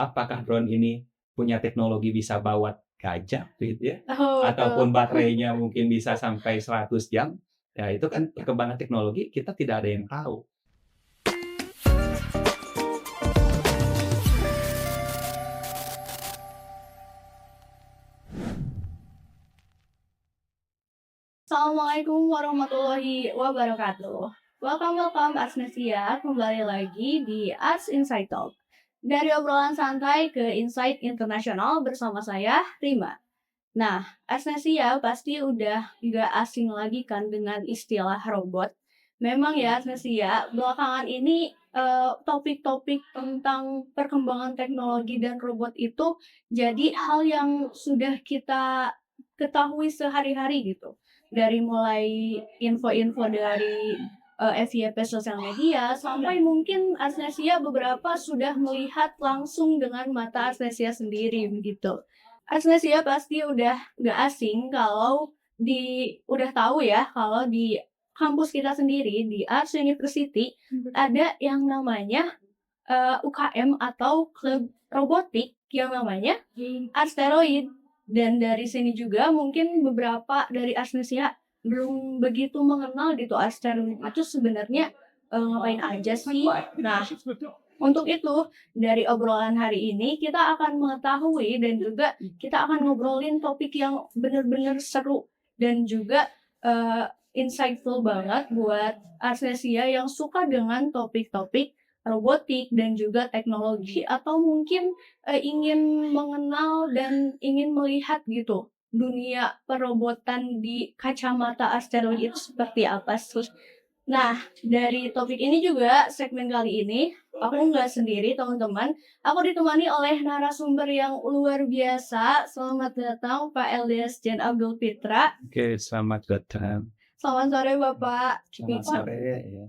apakah drone ini punya teknologi bisa bawa gajah gitu ya, Oh, ataupun betul. baterainya mungkin bisa sampai 100 jam, ya itu kan perkembangan teknologi kita tidak ada yang tahu. Assalamualaikum warahmatullahi wabarakatuh. Welcome Arsnesia, kembali lagi di Ars Insight Talk. Dari obrolan santai ke insight internasional bersama saya, Rima. Nah, Arsnesia pasti udah nggak asing lagi kan dengan istilah robot. Memang ya, Arsnesia, belakangan ini topik-topik tentang perkembangan teknologi dan robot itu jadi hal yang sudah kita ketahui sehari-hari gitu. Dari mulai info-info dari FYP sosial media sampai mungkin Arsnesia beberapa sudah melihat langsung dengan mata Arsnesia sendiri begitu. Arsnesia pasti udah nggak asing kalau udah tahu ya kalau di kampus kita sendiri di Ars University ada yang namanya UKM atau klub robotik yang namanya Asteroid. Dan dari sini juga mungkin beberapa dari Arsnesia belum begitu mengenal gitu Asteroid itu sebenarnya ngapain aja sih. Nah, untuk itu dari obrolan hari ini kita akan mengetahui dan juga kita akan ngobrolin topik yang benar-benar seru dan juga uh, insightful banget buat Arsnesia yang suka dengan topik-topik robotik dan juga teknologi atau mungkin ingin mengenal dan ingin melihat gitu dunia perobotan di kacamata asteroid itu seperti apa sih. Nah, dari topik ini juga segmen kali ini aku nggak sendiri teman-teman. Aku ditemani oleh narasumber yang luar biasa. Selamat datang Pak Elias Jen Abdul Fitra. Oke, selamat datang. Selamat sore Bapak. Selamat sore ya.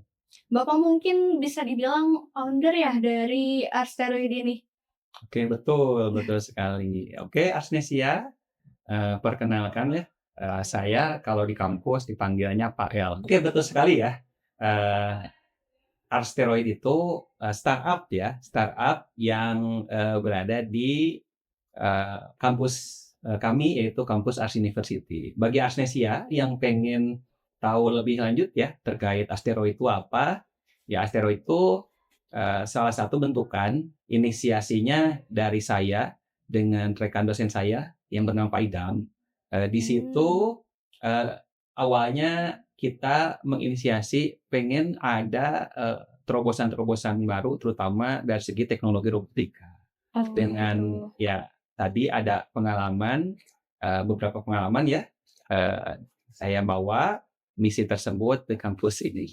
Bapak mungkin bisa dibilang founder ya dari Asteroid ini. Oke, betul, betul sekali. Oke, Arsnesia, perkenalkan ya, saya kalau di kampus dipanggilnya Pak El. Oke, betul sekali ya. Eh, Arsteroid itu startup ya, startup yang berada di kampus kami yaitu kampus Ars University. Bagi Arsnesia yang pengen tahu lebih lanjut ya terkait asteroid itu apa, ya asteroid itu salah satu bentukan inisiasinya dari saya dengan rekan dosen saya yang bernama Pak Idam. Di situ eh, awalnya kita menginisiasi pengen ada terobosan-terobosan baru terutama dari segi teknologi robotika dengan ya tadi ada pengalaman beberapa pengalaman ya saya bawa misi tersebut ke kampus ini.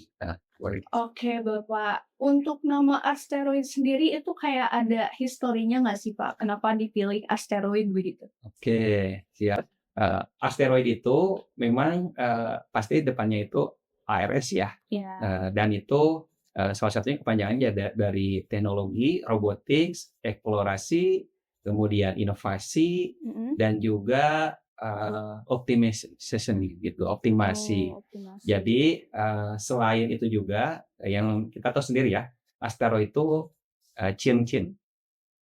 Oke Bapak, untuk nama asteroid sendiri itu kayak ada historinya nggak sih Pak? Kenapa dipilih asteroid begitu? Oke, siap. Asteroid itu memang pasti depannya itu ARS ya. Ya. Dan itu salah satunya kepanjangannya dari teknologi, robotics, eksplorasi, kemudian inovasi, dan juga optimization gitu, optimasi. Optimasi. Jadi selain itu juga yang kita tahu sendiri ya, asteroid itu cincin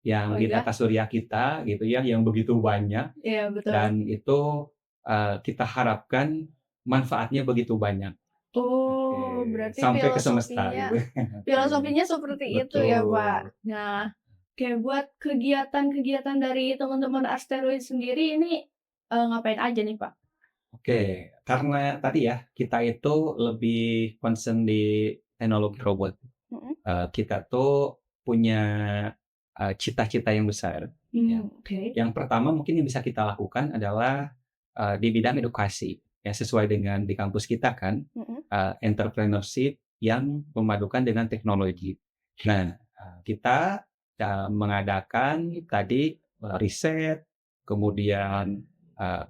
yang di tata surya kita gitu ya, yang begitu banyak. Iya betul. Dan itu kita harapkan manfaatnya begitu banyak. Oh, berarti Sampai ke semesta gitu. filosofinya seperti itu ya Pak. Betul. Nah, kayak buat kegiatan-kegiatan dari teman-teman asteroid sendiri ini ngapain aja nih Pak? Oke, karena tadi ya kita itu lebih concern di teknologi robot. Kita tuh punya cita-cita yang besar. Ya. Yang pertama mungkin yang bisa kita lakukan adalah di bidang edukasi. Ya, sesuai dengan di kampus kita kan, entrepreneurship yang memadukan dengan teknologi. Nah, kita mengadakan tadi riset, kemudian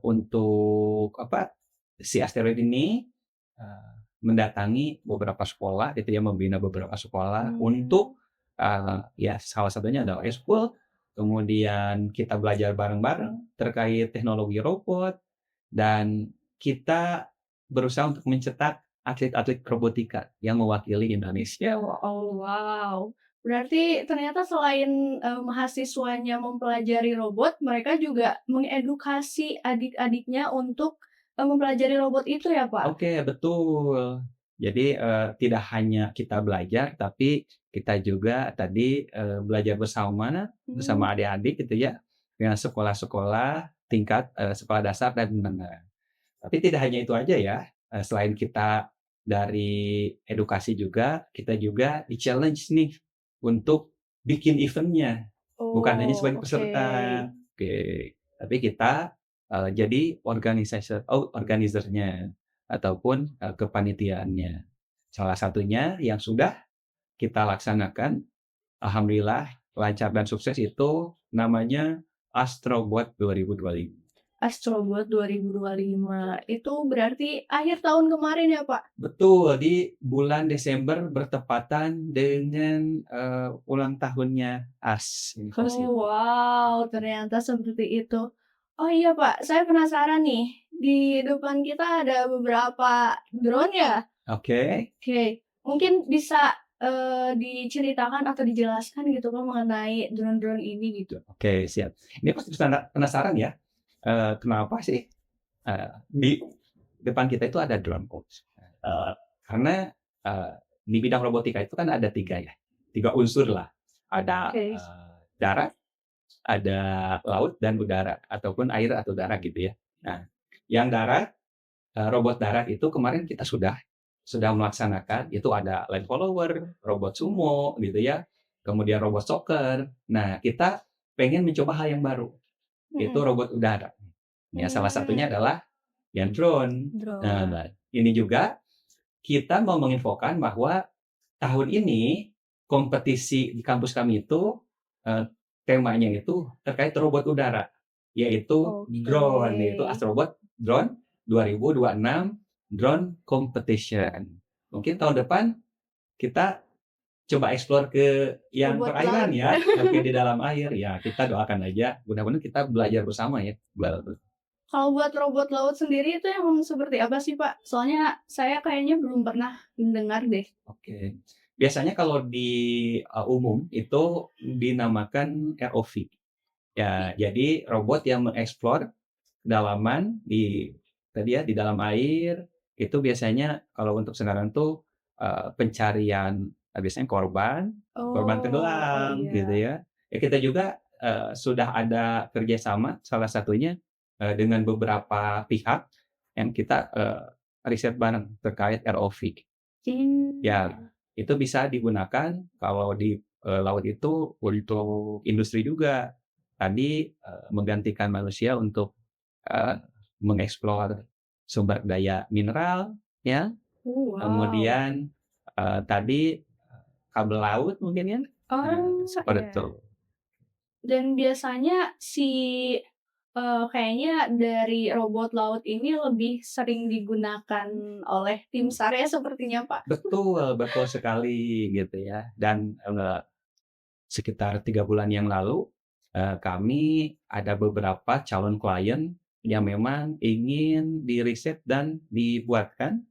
untuk apa si asteroid ini mendatangi beberapa sekolah, itu ya membina beberapa sekolah untuk ya salah satunya adalah eskul. Kemudian kita belajar bareng-bareng terkait teknologi robot dan kita berusaha untuk mencetak atlet-atlet robotika yang mewakili Indonesia. Oh wow, Berarti ternyata selain, mahasiswanya mempelajari robot, mereka juga mengedukasi adik-adiknya untuk, mempelajari robot itu ya, Pak? Oke, betul. Jadi, tidak hanya kita belajar, tapi kita juga tadi, belajar Mmm, bersama adik-adik gitu ya, dengan sekolah-sekolah tingkat, sekolah dasar dan menengah. Tapi tidak hanya itu aja ya, selain kita dari edukasi juga, kita juga di-challenge nih untuk bikin event-nya, bukan hanya sebagai oh, oke. peserta. Oke, tapi kita, jadi organizer-nya ataupun, kepanitiaannya. Salah satunya yang sudah kita laksanakan, alhamdulillah lancar dan sukses itu namanya Astrobot 2025. Astrobot 2025, itu berarti akhir tahun kemarin ya, Pak? Betul, di bulan Desember bertepatan dengan, ulang tahunnya AS University. Oh, wow, ternyata seperti itu. Oh iya, Pak, saya penasaran nih, di depan kita ada beberapa drone ya? Oke Oke, mungkin bisa, diceritakan atau dijelaskan gitu Pak mengenai drone-drone ini gitu? oke, siap. Ini pasti penasaran ya, kenapa sih, di depan kita itu ada drone coach? Karena, eee, di bidang robotika itu kan ada 3 ya, 3 unsur lah. Ada, Oke. darat, ada laut, dan udara, ataupun air atau darat gitu ya. Nah, yang darat, robot darat itu kemarin kita sudah melaksanakan, itu ada land follower, robot sumo gitu ya, kemudian robot soccer. Nah, kita pengen mencoba hal yang baru, itu Mhm. robot udara. Ya, salah Mmm, satunya adalah yang drone. drone. Nah, ini juga kita mau menginfokan bahwa tahun ini kompetisi di kampus kami itu, eee, temanya itu terkait robot udara, yaitu Oke. drone, yaitu Astrobot Drone 2026 Drone Competition. Mungkin tahun depan kita coba explore ke yang Robot perairan laut. ya, oke, di dalam air, ya kita doakan aja, mudah-mudahan kita belajar bersama ya. Kalau buat robot laut sendiri itu yang seperti apa sih Pak? Soalnya saya kayaknya belum pernah mendengar deh. Oke. Biasanya kalau di, umum itu dinamakan ROV. Ya, jadi robot yang mengeksplor kedalaman di tadi ya, di dalam air, itu biasanya kalau untuk sekarang tuh, pencarian, biasanya korban korban Oh, oh tenggelam gitu iya. ya. Ya kita juga, sudah ada kerjasama salah satunya, dengan beberapa pihak yang kita, riset bareng terkait ROV. Ya, Mmm. itu bisa digunakan kalau di, laut itu untuk industri juga. Tadi, menggantikan manusia untuk, eee, mengeksplor sumber daya mineral ya, Oh, wow. kemudian, tadi kabel laut mungkin ya, Oh, seperti itu. iya. Dan biasanya si, kayaknya dari robot laut ini lebih sering digunakan oleh tim SAR ya sepertinya, Pak? Betul, betul sekali gitu ya, dan, sekitar 3 bulan yang lalu, kami ada beberapa calon klien yang memang ingin diriset dan dibuatkan,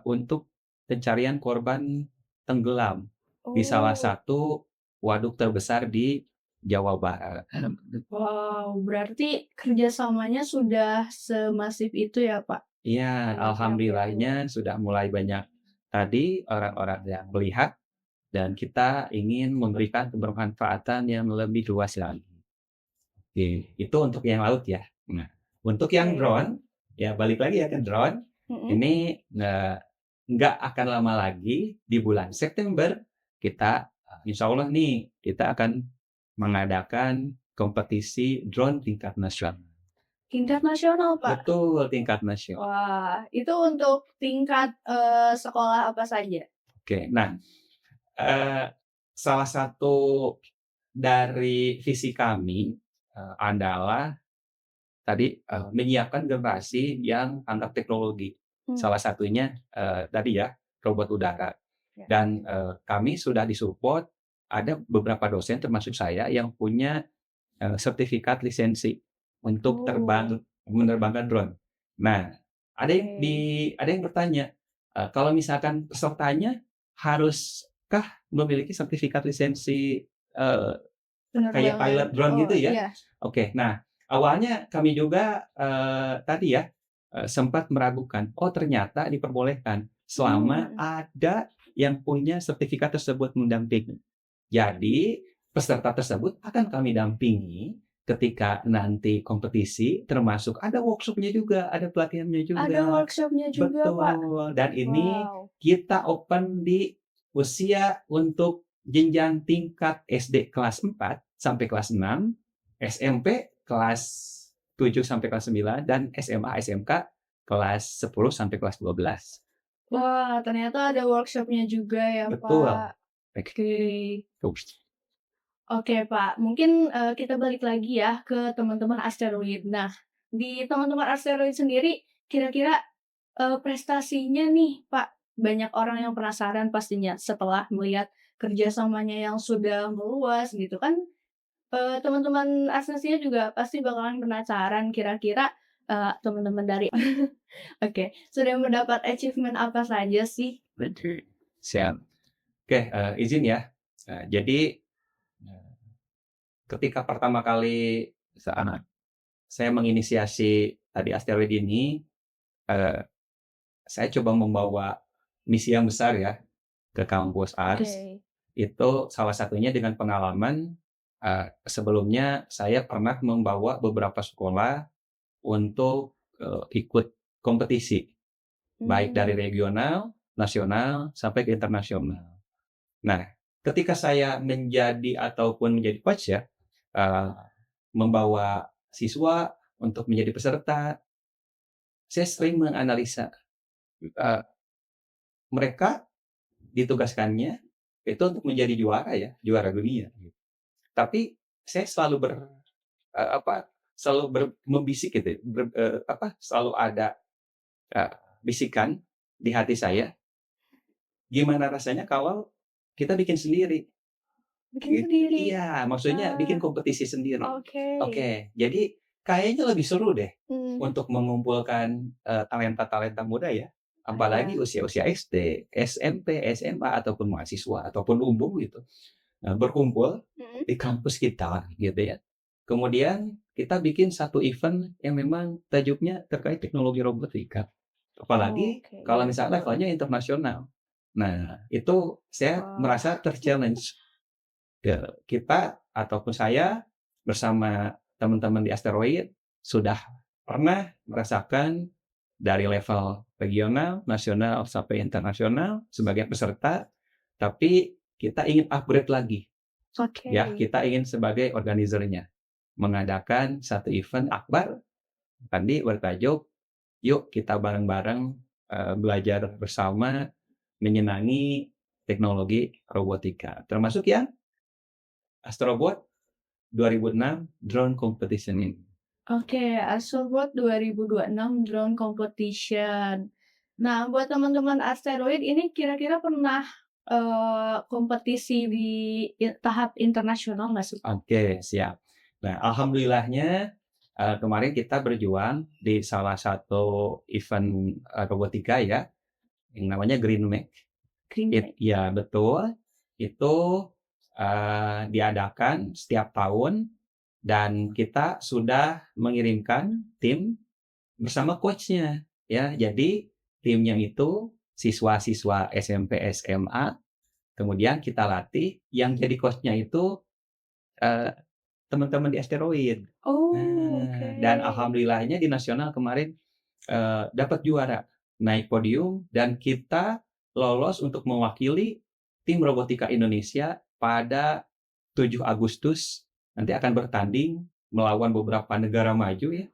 untuk pencarian korban tenggelam di salah Oh, satu waduk terbesar di Jawa Barat. wow, berarti kerjasamanya sudah semasif itu ya, Pak, Iya, dengan pihak-pihak luar? alhamdulillahnya sudah mulai banyak tadi orang-orang yang melihat dan kita ingin memberikan kebermanfaatan yang lebih luas lagi. Oke, itu untuk yang laut ya. Nah, untuk yang Oke. drone, ya balik lagi ya ke drone, Mhm. ini, nggak akan lama lagi di bulan September kita, insya Allah nih, kita akan mengadakan kompetisi drone tingkat nasional. Tingkat nasional, Pak? Betul, tingkat nasional. Wah, itu untuk tingkat, sekolah apa saja? Oke, nah, eee, salah satu dari visi kami, adalah tadi, menyiapkan generasi yang tanggap teknologi. Mmm, Salah satunya, tadi ya, robot udara. ya. Dan, kami sudah di-support, ada beberapa dosen termasuk saya yang punya, sertifikat lisensi untuk Oh, menerbangkan drone. Nah, oke. ada yang bertanya, kalau misalkan pesertanya harus kah memiliki sertifikat lisensi kayak pilot Penerbangan. drone Oh, gitu ya? iya. Oke, nah awalnya kami juga, tadi ya, sempat meragukan, oh ternyata diperbolehkan selama Mhm. ada yang punya sertifikat tersebut mendampingi. Jadi peserta tersebut akan kami dampingi ketika nanti kompetisi, termasuk ada workshop-nya juga, ada pelatihannya Ada juga. workshop-nya juga, Pak? Betul, dan ini Wow. kita open di usia untuk jenjang tingkat SD kelas 4 sampai kelas 6, SMP kelas 7 sampai kelas 9, dan SMA, SMK kelas 10 sampai kelas 12. Wah, ternyata ada workshop-nya juga ya, Betul. Pak. Oke. Oke. Oke, Pak. Mungkin, kita balik lagi ya ke teman-teman asteroid. Nah, di teman-teman asteroid sendiri kira-kira, prestasinya nih, Pak, banyak orang yang penasaran pastinya setelah melihat kerjasamanya yang sudah meluas gitu kan, teman-teman asosiasinya juga pasti bakalan penasaran kira-kira, teman-teman dari oke, sudah mendapat achievement apa saja sih? Betul. Siap. Oke, izin ya. Jadi, ketika pertama kali saat saya menginisiasi tadi asteroid ini, eee, saya coba membawa misi yang besar ya ke kampus Ars. Oke. Itu salah satunya dengan pengalaman, sebelumnya saya pernah membawa beberapa sekolah untuk, ikut kompetisi, baik dari Mmm, regional, nasional, sampai ke internasional. Nah, ketika saya menjadi ataupun menjadi coach ya, eee, membawa siswa untuk menjadi peserta, saya sering menganalisa, eee, mereka ditugaskannya itu untuk menjadi juara ya, juara dunia gitu. Tapi saya selalu selalu membisik gitu ya, selalu ada, eee, bisikan di hati saya, gimana rasanya kalau kita bikin sendiri. bikin Gitu, sendiri? iya, maksudnya bikin Ah, kompetisi sendiri. oke. Oke, jadi kayaknya lebih seru deh Mhm. untuk mengumpulkan, talenta-talenta muda ya, apalagi Iya. usia-usia SD, SMP, SMA, ataupun mahasiswa, ataupun umum gitu, berkumpul Mhm. di kampus kita gitu ya. Kemudian kita bikin satu event yang memang tajuknya terkait teknologi robotika. Apalagi Oke, kalau iya misalnya betul. levelnya internasional. Nah, itu saya Wah, merasa ter-challenge. Kita ataupun saya bersama teman-teman di asteroid sudah pernah merasakan dari level regional, nasional, sampai internasional sebagai peserta, tapi kita ingin upgrade lagi, oke. ya. Kita ingin sebagai organizer-nya mengadakan satu event akbar tadi bertajuk, "Yuk kita bareng-bareng, belajar bersama menyenangi teknologi robotika." Termasuk yang Astrobot 2006 Drone Competition ini. Oke, Astro-Bot 2026 Drone Competition. Nah, buat teman-teman asteroid ini kira-kira pernah, kompetisi di tahap internasional nggak sih, Pak? Oke, siap. Nah, alhamdulillahnya, kemarin kita berjuang di salah satu event, robotika ya, yang namanya GreenMake. Green Ya betul, itu, diadakan setiap tahun dan kita sudah mengirimkan tim bersama coach-nya, ya. Jadi timnya itu siswa-siswa SMP, SMA, kemudian kita latih, yang jadi coach-nya itu, eee, teman-teman di asteroid. Oh, oke. Nah, dan alhamdulillahnya di nasional kemarin, dapat juara, naik podium, dan kita lolos untuk mewakili tim robotika Indonesia pada 7 Agustus, nanti akan bertanding melawan beberapa negara maju ya,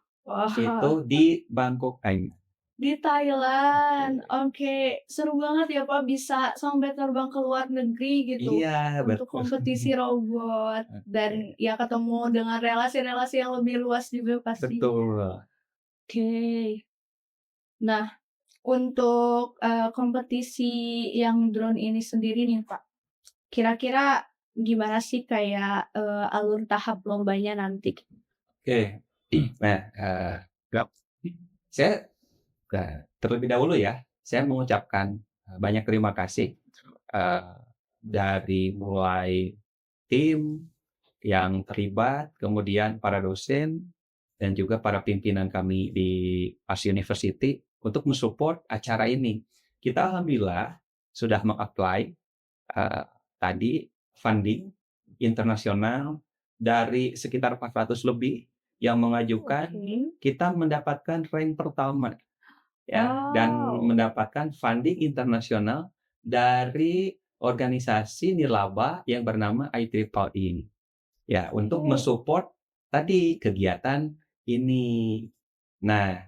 itu Wah. di Bangkok, Thailand. Di Thailand, Oke. oke. Seru banget ya, Pak, bisa sampai terbang ke luar negeri gitu, Iya, untuk betul. kompetisi robot dan Oke, ya ketemu dengan relasi-relasi yang lebih luas juga pastinya. betul. Oke. Nah, untuk, kompetisi yang drone ini sendiri nih, Pak, kira-kira gimana sih kayak, alur tahap lombanya nanti? Oke. Nah, gap saya, terlebih dahulu ya, saya mengucapkan, banyak terima kasih, eee, dari mulai tim yang terlibat, kemudian para dosen, dan juga para pimpinan kami di Ars University untuk mensupport acara ini. Kita alhamdulillah sudah meng-apply tadi funding internasional dari sekitar 400 lebih yang mengajukan, Oke. kita mendapatkan rank pertama ya, dan Wow. mendapatkan funding internasional dari organisasi nirlaba yang bernama IEEE. Ya, untuk Oke. mensupport tadi kegiatan ini. Nah,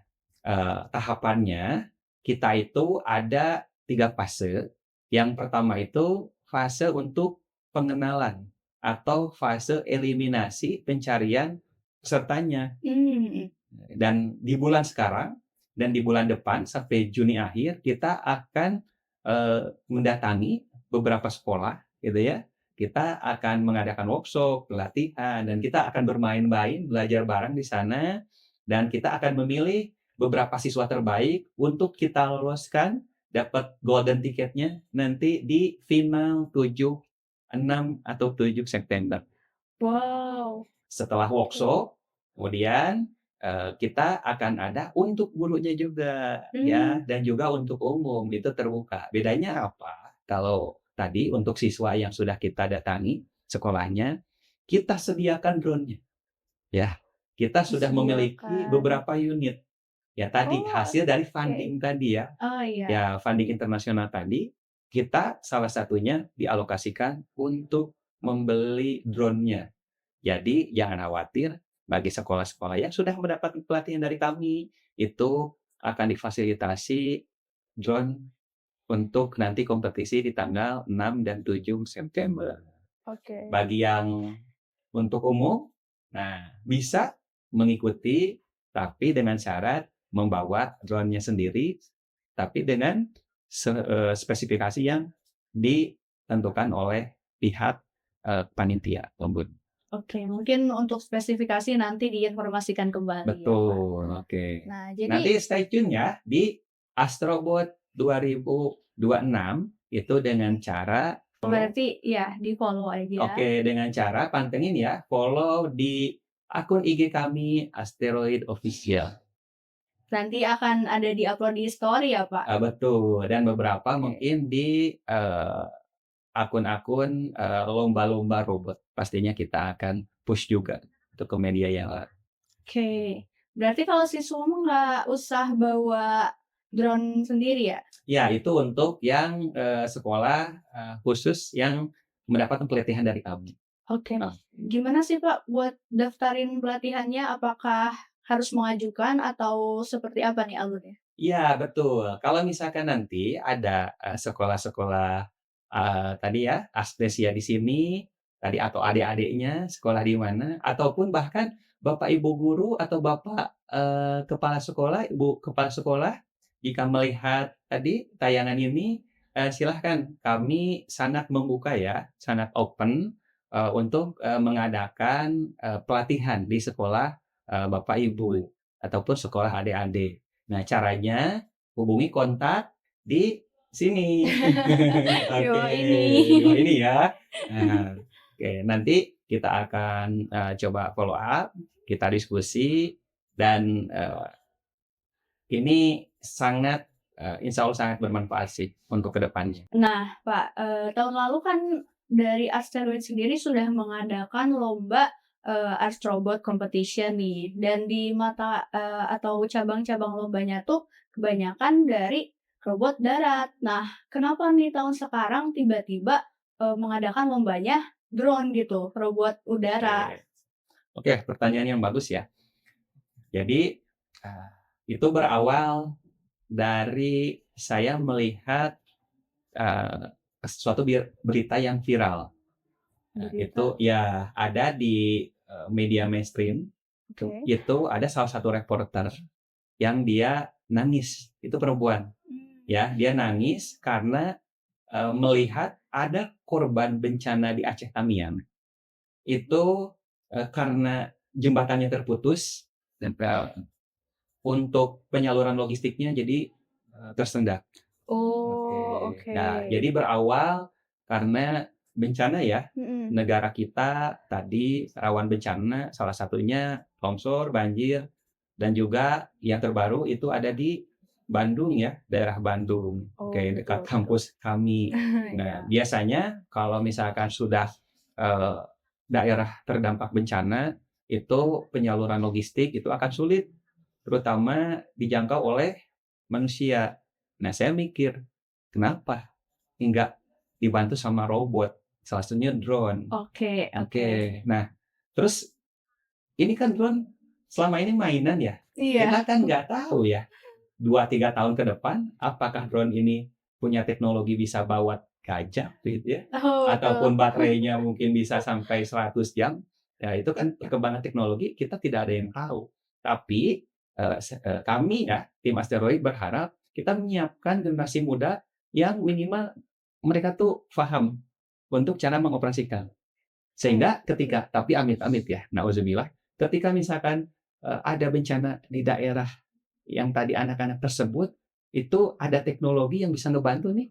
tahapannya kita itu ada 3 fase. Yang pertama itu fase untuk pengenalan atau fase eliminasi pencarian pesertanya. Mmm. Dan di bulan sekarang dan di bulan depan sampai Juni akhir kita akan, mendatangi beberapa sekolah gitu ya. Kita akan mengadakan workshop, pelatihan, dan kita akan bermain-main, belajar bareng di sana, dan kita akan memilih beberapa siswa terbaik untuk kita loloskan, dapat golden tiketnya nanti di final 7, 6, atau 7 September. Wow. Setelah workshop, kemudian, kita akan ada untuk gurunya juga, Mmm. ya, dan juga untuk umum, itu terbuka. Bedanya apa? Kalau tadi untuk siswa yang sudah kita datangi sekolahnya, kita sediakan drone-nya, ya. Kita sudah memiliki Disediakan. beberapa unit, ya tadi Oh, hasil dari oke. funding tadi ya. Oh, iya. Ya, funding internasional tadi, kita salah satunya dialokasikan untuk membeli drone-nya. Jadi jangan khawatir, bagi sekolah-sekolah yang sudah mendapat pelatihan dari kami, itu akan difasilitasi drone untuk nanti kompetisi di tanggal 6 dan 7 September. Oke. Bagi yang untuk umum, nah bisa mengikuti, tapi dengan syarat membawa drone-nya sendiri, tapi dengan spesifikasi yang ditentukan oleh pihak, panitia, Bun. Oke, mungkin untuk spesifikasi nanti diinformasikan kembali ya, Pak. Betul, oke. Nah, Nanti jadi stay tune ya di Astrobot 2026 itu dengan cara follow. berarti ya di-follow aja. Oke, dengan cara pantengin ya, follow di akun IG kami Asteroid Official. Nanti akan ada di-upload di story ya, Pak? Betul, dan beberapa Oke. mungkin di akun-akun lomba-lomba robot. Pastinya kita akan push juga untuk ke media yang lain. Oke. Berarti kalau siswa mah nggak usah bawa drone sendiri ya? Ya, itu untuk yang sekolah khusus yang mendapatkan pelatihan dari kami. Oke. Nah, Gimana sih, Pak, buat daftarin pelatihannya? Apakah harus mengajukan atau seperti apa nih alurnya? iya betul. Kalau misalkan nanti ada sekolah-sekolah tadi ya, Aspnesia di sini, tadi atau adik-adiknya sekolah di mana, ataupun bahkan Bapak Ibu guru atau Bapak kepala sekolah, Ibu kepala sekolah, jika melihat tadi tayangan ini, silahkan kami sangat membuka ya, sangat open untuk mengadakan pelatihan di sekolah Bapak Ibu ataupun sekolah adik-adik. Nah, caranya hubungi kontak di sini. Di Oke, bawah ini. di bawah ini ya. Nah, oke, nanti kita akan coba follow up, kita diskusi, dan ini sangat insya Allah sangat bermanfaat sih untuk kedepannya. Nah, Pak, tahun lalu kan dari Asteroid sendiri sudah mengadakan lomba, Astrobot Competition nih, dan di mata atau cabang-cabang lombanya tuh kebanyakan dari robot darat. Nah, kenapa nih tahun sekarang tiba-tiba, mengadakan lombanya drone gitu, robot udara? Oke, oke, pertanyaan yang bagus ya. Jadi uh, itu berawal dari saya melihat suatu berita yang viral. Nah, Berita. itu ya ada di media mainstream. Oke. Itu ada salah satu reporter yang dia nangis. Itu perempuan, Mmm. ya. Dia nangis karena melihat ada korban bencana di Aceh Tamiang. Itu karena jembatannya terputus dan untuk penyaluran logistiknya jadi tersendat. Oh, Oke. oke. Nah, jadi berawal karena bencana ya. Mhm. Negara kita tadi rawan bencana, salah satunya longsor, banjir, dan juga yang terbaru itu ada di Bandung ya, daerah Bandung, Oh, oke, dekat betul betul. kampus kami. Nah, Iya. biasanya kalau misalkan sudah eh, daerah terdampak bencana, itu penyaluran logistik itu akan sulit, terutama dijangkau oleh manusia. Nah, saya mikir, kenapa nggak dibantu sama robot, salah satunya drone. Oke oke. Oke, nah terus ini kan drone selama ini mainan ya, Iya. kita kan nggak tahu ya 2-3 tahun ke depan apakah drone ini punya teknologi bisa bawa gajah gitu ya, Oh, betul. ataupun baterainya mungkin bisa sampai 100 jam. Ya itu kan perkembangan teknologi kita tidak ada yang tahu. Tapi kami ya tim Asteroid berharap kita menyiapkan generasi muda yang minimal mereka tuh paham untuk cara mengoperasikan. Oke. Sehingga ketika tapi amit-amit ya, nauzubillah, ketika misalkan ada bencana di daerah yang tadi anak-anak tersebut, itu ada teknologi yang bisa ngebantu nih,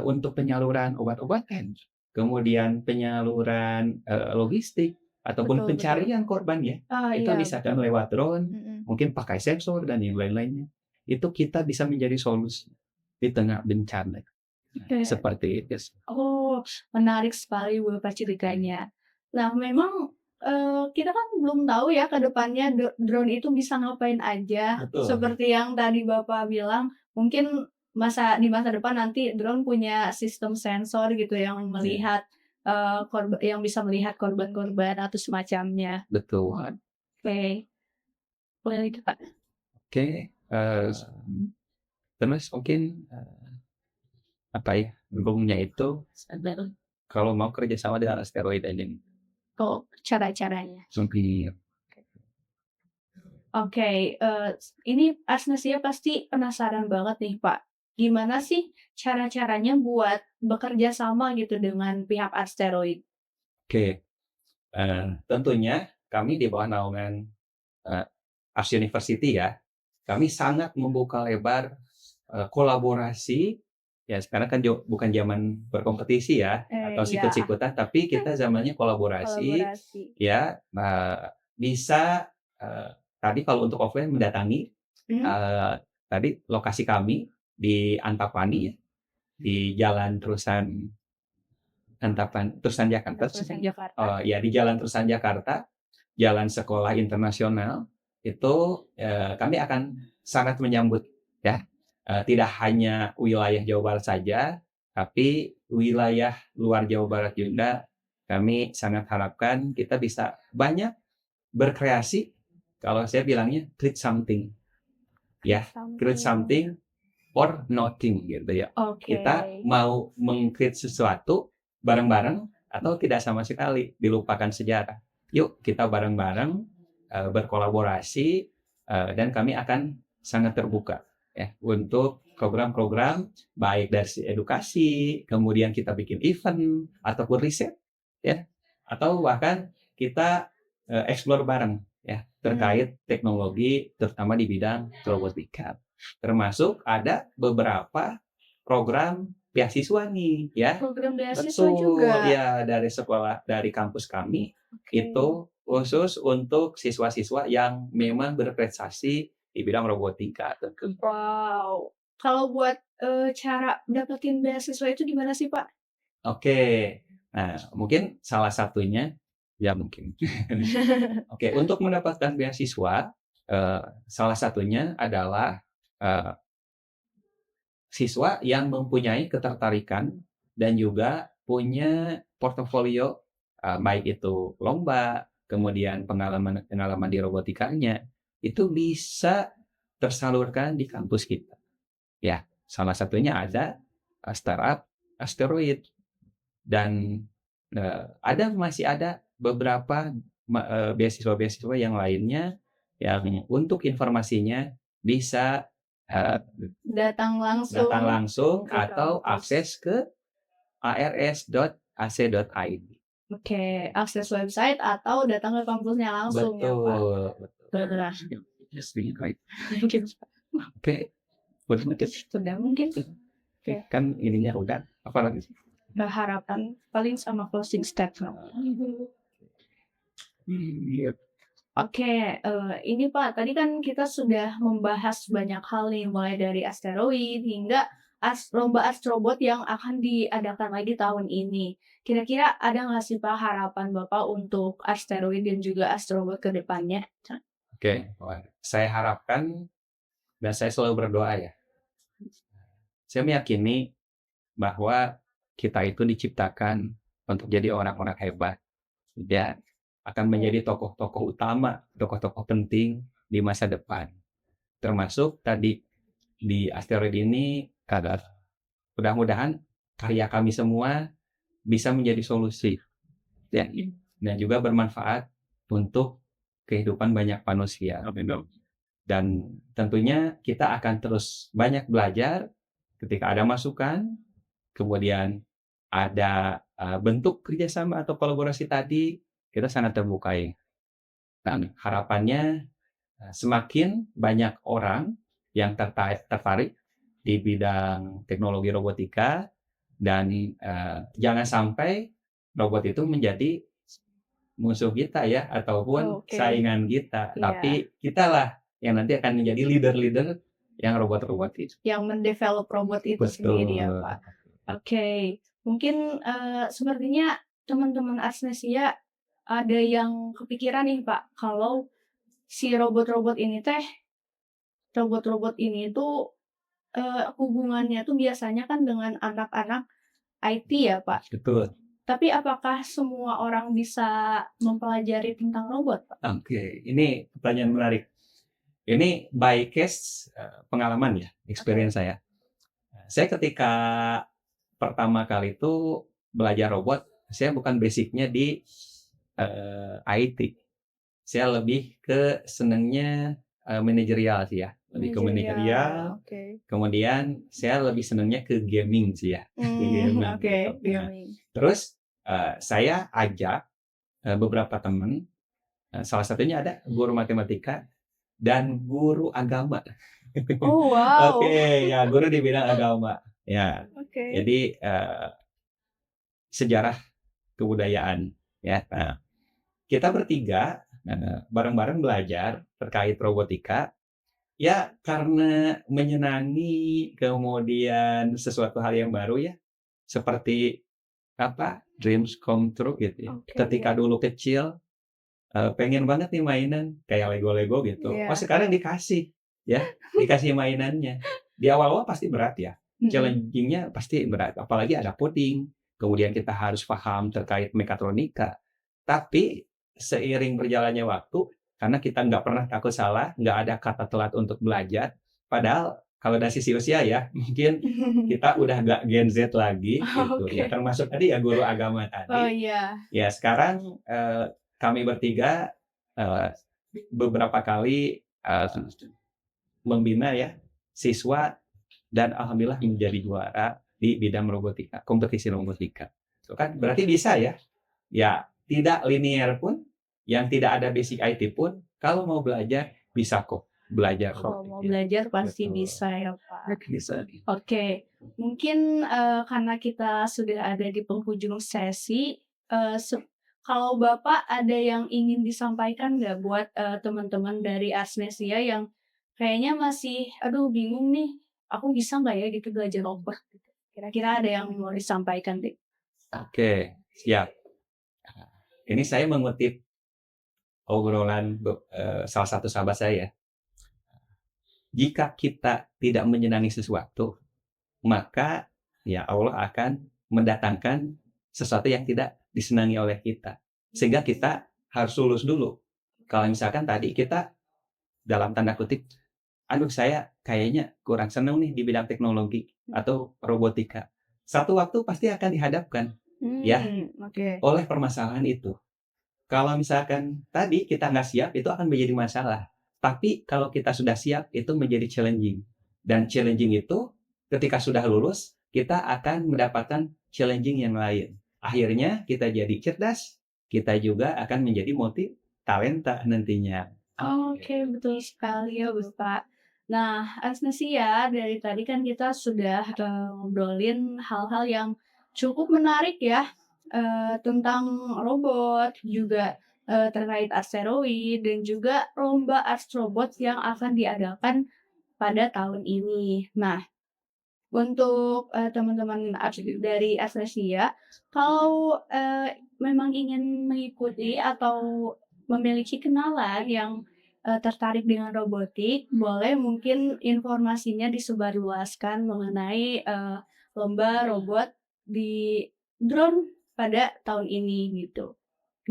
untuk penyaluran obat-obatan, kemudian penyaluran, logistik, ataupun Betul betul. pencarian korban ya, Ah, itu iya. misalkan lewat drone, Mhm. mungkin pakai sensor dan yang lain-lainnya. Itu kita bisa menjadi solusi di tengah bencana. Nah, Oke. seperti itu sih. Oh, menarik sekali Bapak ceritanya. Nah, memang, kita kan belum tahu ya ke depannya drone itu bisa ngapain aja. Betul. Seperti yang tadi Bapak bilang, mungkin di masa depan nanti drone punya sistem sensor gitu yang Iya, melihat, yang bisa melihat korban-korban atau semacamnya. betul. Oke, boleh itu, Pak. Oke, terus mungkin, apa ya, gongnya itu Sadar kalau mau kerja sama dengan asteroid aja nih. kok cara-caranya. Mungkin Oke, ini Asnesia pasti penasaran banget nih, Pak. Gimana sih cara-caranya buat bekerja sama gitu dengan pihak asteroid? oke, tentunya kami di bawah naungan, eee, Ars University ya, kami sangat membuka lebar, kolaborasi, ya sekarang kan bukan zaman berkompetisi ya, atau Iya, sikut-sikutan, tapi kita zamannya kolaborasi, kolaborasi. ya, bisa, tadi kalau untuk offline mendatangi, Mhm, eee, tadi lokasi kami di Antapani ya, di Jalan Terusan Jakarta, Terusan Jakarta. ya di Jalan Terusan Jakarta, Jalan Sekolah Internasional, itu, kami akan sangat menyambut ya, tidak hanya wilayah Jawa Barat saja, tapi wilayah luar Jawa Barat juga kami sangat harapkan kita bisa banyak berkreasi, kalau saya bilangnya create something, Create ya, create something. something or nothing gitu ya. Oke. Kita mau meng-create sesuatu bareng-bareng atau tidak sama sekali dilupakan sejarah. Yuk kita bareng-bareng, berkolaborasi, dan kami akan sangat terbuka ya untuk program-program baik dari sisi edukasi, kemudian kita bikin event ataupun riset ya, atau bahkan kita, explore bareng ya Mhm, terkait teknologi terutama di bidang robotika. Termasuk ada beberapa program beasiswa nih ya. program beasiswa Betul, juga. ya dari sekolah dari kampus kami Oke. itu khusus untuk siswa-siswa yang memang berprestasi di bidang robotika tentu. Wow. Kalau buat, cara dapetin beasiswa itu gimana sih, Pak? Oke. Nah, mungkin salah satunya ya mungkin. Oke, untuk mendapatkan beasiswa, salah satunya adalah, eee, siswa yang mempunyai ketertarikan dan juga punya portofolio, baik itu lomba, kemudian pengalaman-pengalaman di robotikanya, itu bisa tersalurkan di kampus kita. Ya, salah satunya ada, startup Asteroid dan, masih ada beberapa beasiswa-beasiswa yang lainnya yang untuk informasinya bisa, eee, Datang datang langsung langsung ke atau kampus. akses ke ars.ac.id. Oke, akses website atau datang ke kampusnya langsung ya, Pak? Betul betul. Benar. Yes, right. Mungkin Oke, betul. sudah mungkin? Oke, Oke. kan ininya udah, apalagi sih? harapan paling sama closing statement. Oke, ini Pak, tadi kan kita sudah membahas banyak hal nih, mulai dari asteroid hingga lomba astrobot yang akan diadakan lagi tahun ini. Kira-kira ada nggak sih Pak harapan Bapak untuk asteroid dan juga astrobot ke depannya? Oke, saya harapkan dan saya selalu berdoa ya. Saya meyakini bahwa kita itu diciptakan untuk jadi orang-orang hebat dan akan menjadi tokoh-tokoh utama, tokoh-tokoh penting di masa depan. Termasuk tadi di asteroid ini, mudah-mudahan karya kami semua bisa menjadi solusi ya, dan juga bermanfaat untuk kehidupan banyak manusia. Dan tentunya kita akan terus banyak belajar ketika ada masukan, kemudian ada bentuk kerjasama atau kolaborasi tadi, kita sangat terbuka. Dan harapannya semakin banyak orang yang tertarik di bidang teknologi robotika dan jangan sampai robot itu menjadi musuh kita ya ataupun saingan kita, tapi kitalah yang nanti akan menjadi leader-leader yang robot-robot itu. Yang mendevelop robot itu sendiri ya Pak. Oke, mungkin sepertinya teman-teman Arsnesia ada yang kepikiran nih Pak, kalau si robot-robot ini tuh hubungannya tuh biasanya kan dengan anak-anak IT ya Pak. Betul. Tapi apakah semua orang bisa mempelajari tentang robot Pak? Oke, ini pertanyaan menarik. Ini by case pengalaman ya, experience saya. Saya ketika pertama kali itu belajar robot, saya bukan basicnya di IT. Saya lebih ke senangnya manajerial sih ya, lebih ke manajerial. Kemudian saya lebih senangnya ke gaming sih ya. Gaming. Terus saya ajak beberapa teman, salah satunya ada guru matematika dan guru agama. Oh wow. Oke, ya guru di bidang agama. Ya. Jadi sejarah kebudayaan ya. Nah, kita bertiga bareng-bareng belajar terkait robotika. Ya karena menyenangi, kemudian sesuatu hal yang baru ya. Seperti dreams come true gitu ya. Ketika dulu kecil pengen banget nih mainan kayak Lego gitu. Sekarang dikasih mainannya. Di awal-awal pasti berat ya. Challenging-nya pasti berat. Apalagi ada coding. Kemudian kita harus paham terkait mekatronika. Tapi seiring berjalannya waktu, karena kita nggak pernah takut salah, nggak ada kata telat untuk belajar. Padahal kalau dari sisi usia ya, mungkin kita udah nggak Gen Z lagi gitu ya. Termasuk tadi ya guru agama tadi. Oh iya. Ya sekarang kami bertiga beberapa kali membina ya siswa dan alhamdulillah menjadi juara di bidang robotika, kompetisi robotika. Itu kan berarti bisa ya. Ya tidak linear pun, yang tidak ada basic IT pun, kalau mau belajar bisa kok belajar. Kalau mau belajar pasti bisa ya Pak. Bisa. Oke, mungkin karena kita sudah ada di penghujung sesi, kalau Bapak ada yang ingin disampaikan nggak buat teman-teman dari Arsnesia yang kayaknya masih, aduh bingung nih, aku bisa nggak ya gitu belajar robot? Kira-kira ada yang mau disampaikan deh? Oke, siap. Ini saya mengutip obrolan salah satu sahabat saya. Jika kita tidak menyenangi sesuatu, maka ya Allah akan mendatangkan sesuatu yang tidak disenangi oleh kita. Sehingga kita harus lulus dulu. Kalau misalkan tadi kita dalam tanda kutip, aduh saya kayaknya kurang senang nih di bidang teknologi atau robotika. Satu waktu pasti akan dihadapkan oleh permasalahan itu. Kalau misalkan tadi kita nggak siap, itu akan menjadi masalah. Tapi kalau kita sudah siap, itu menjadi challenging. Dan challenging itu ketika sudah lulus, kita akan mendapatkan challenging yang lain. Akhirnya kita jadi cerdas, kita juga akan menjadi multi talenta nantinya. Oke, betul sekali ya Bapak. Nah, Arsnesia dari tadi kan kita sudah ngobrolin hal-hal yang cukup menarik ya, tentang robot, juga, terkait asteroid dan juga lomba ars robot yang akan diadakan pada tahun ini. Nah, untuk, teman-teman dari Astrasia, kalau, memang ingin mengikuti atau memiliki kenalan yang, tertarik dengan robotik, boleh mungkin informasinya disebarluaskan mengenai, lomba robot di drone pada tahun ini, gitu.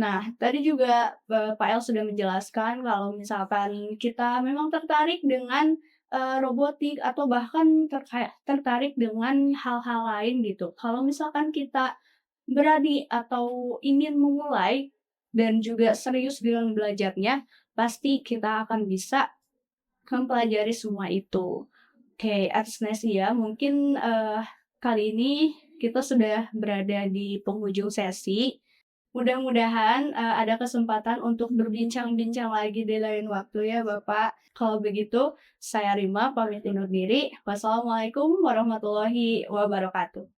Nah, tadi juga, Pak El sudah menjelaskan kalau misalkan kita memang tertarik dengan, robotik atau bahkan tertarik dengan hal-hal lain gitu. Kalau misalkan kita berani atau ingin memulai dan juga serius dengan belajarnya, pasti kita akan bisa mempelajari semua itu. Oke, Arsnesia, mungkin, kali ini kita sudah berada di penghujung sesi. Mudah-mudahan, ada kesempatan untuk berbincang-bincang lagi di lain waktu ya, Bapak. Kalau begitu, saya Rima pamit undur diri. Wassalamualaikum warahmatullahi wabarakatuh.